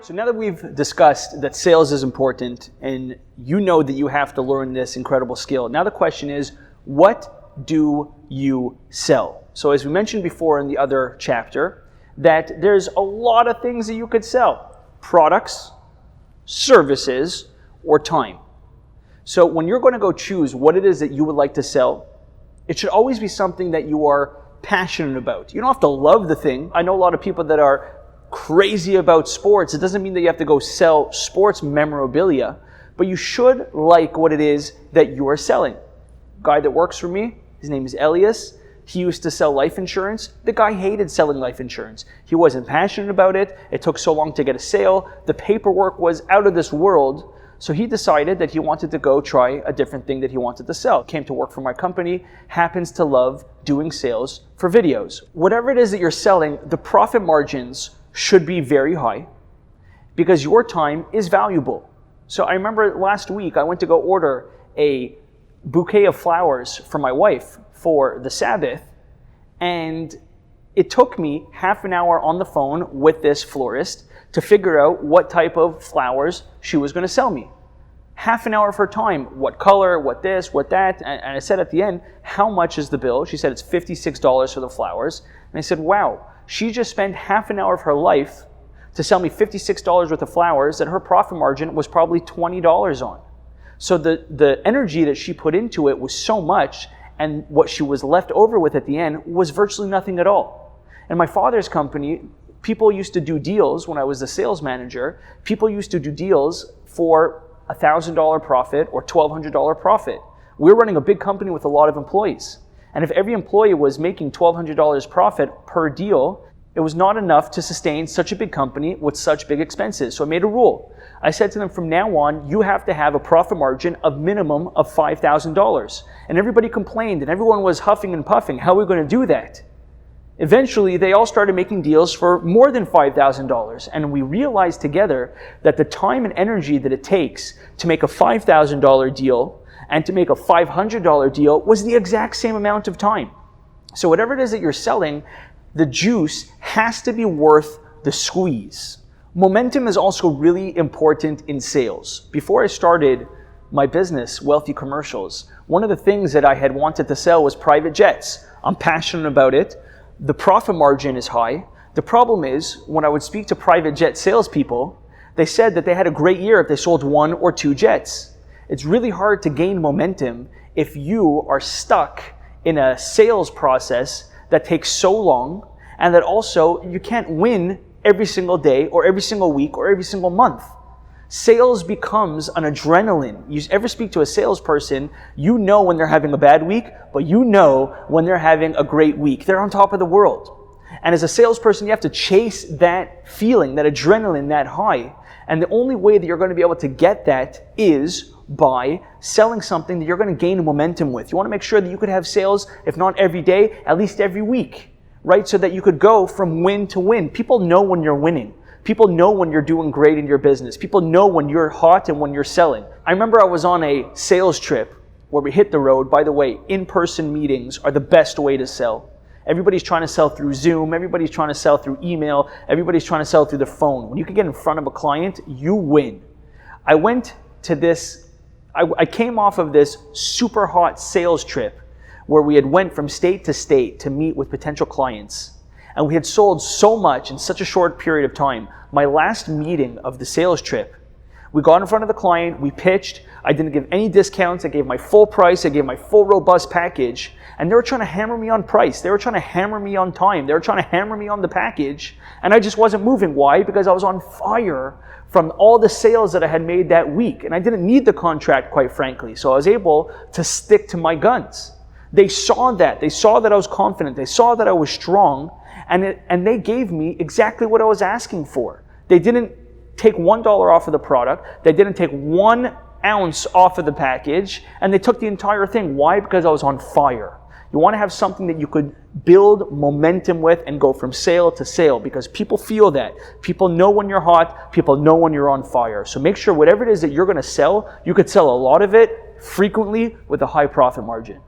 So now that we've discussed that sales is important and you know that you have to learn this incredible skill, now the question is, what do you sell? So as we mentioned before in the other chapter, that there's a lot of things that you could sell. Products, services, or time. So when you're going to go choose what it is that you would like to sell, it should always be something that you are passionate about. You don't have to love the thing. I know a lot of people that are crazy about sports. It doesn't mean that you have to go sell sports memorabilia, but you should like what it is that you are selling. Guy that works for me, his name is Elias. He used to sell life insurance. The guy hated selling life insurance. He wasn't passionate about it. It took so long to get a sale. The paperwork was out of this world. So he decided that he wanted to go try a different thing that he wanted to sell. Came to work for my company, happens to love doing sales for videos. Whatever it is that you're selling, the profit margins should be very high because your time is valuable. So I remember last week I went to go order a bouquet of flowers for my wife for the Sabbath, and it took me half an hour on the phone with this florist to figure out what type of flowers she was going to sell me. Half an hour of her time, what color, what this, what that, and I said at the end, how much is the bill? She said it's $56 for the flowers, and I said, wow, she just spent half an hour of her life to sell me $56 worth of flowers that her profit margin was probably $20 on. So the energy that she put into it was so much, and what she was left over with at the end was virtually nothing at all. In my father's company, people used to do deals when I was the sales manager. People used to do deals for $1,000 profit or $1,200 profit. We're running a big company with a lot of employees. And if every employee was making $1,200 profit per deal, it was not enough to sustain such a big company with such big expenses. So I made a rule. I said to them, from now on, you have to have a profit margin of minimum of $5,000. And everybody complained and everyone was huffing and puffing. How are we going to do that? Eventually, they all started making deals for more than $5,000. And we realized together that the time and energy that it takes to make a $5,000 deal and to make a $500 deal was the exact same amount of time. So whatever it is that you're selling, the juice has to be worth the squeeze. Momentum is also really important in sales. Before I started my business, Wealthy Commercials, one of the things that I had wanted to sell was private jets. I'm passionate about it. The profit margin is high. The problem is, when I would speak to private jet salespeople, they said that they had a great year if they sold 1 or 2 jets. It's really hard to gain momentum if you are stuck in a sales process that takes so long, and that also you can't win every single day or every single week or every single month. Sales becomes an adrenaline. You ever speak to a salesperson, you know when they're having a bad week, but you know when they're having a great week. They're on top of the world. And as a salesperson, you have to chase that feeling, that adrenaline, that high. And the only way that you're going to be able to get that is by selling something that you're going to gain momentum with. You want to make sure that you could have sales, if not every day, at least every week, right? So that you could go from win to win. People know when you're winning. People know when you're doing great in your business. People know when you're hot and when you're selling. I remember I was on a sales trip where we hit the road. By the way, in-person meetings are the best way to sell. Everybody's trying to sell through Zoom. Everybody's trying to sell through email. Everybody's trying to sell through the phone. When you can get in front of a client, you win. I went to this, I came off of this super hot sales trip where we had went from state to state to meet with potential clients. And we had sold so much in such a short period of time. My last meeting of the sales trip, we got in front of the client, we pitched, I didn't give any discounts, I gave my full price, I gave my full robust package, and they were trying to hammer me on price, they were trying to hammer me on time, they were trying to hammer me on the package, and I just wasn't moving. Why? Because I was on fire from all the sales that I had made that week, and I didn't need the contract, quite frankly, so I was able to stick to my guns. They saw that I was confident, they saw that I was strong, and they gave me exactly what I was asking for. They didn't take $1 off of the product. They didn't take 1 ounce off of the package, and they took the entire thing. Why? Because I was on fire. You want to have something that you could build momentum with and go from sale to sale, because people feel that. People know when you're hot. People know when you're on fire. So make sure whatever it is that you're going to sell, you could sell a lot of it frequently with a high profit margin.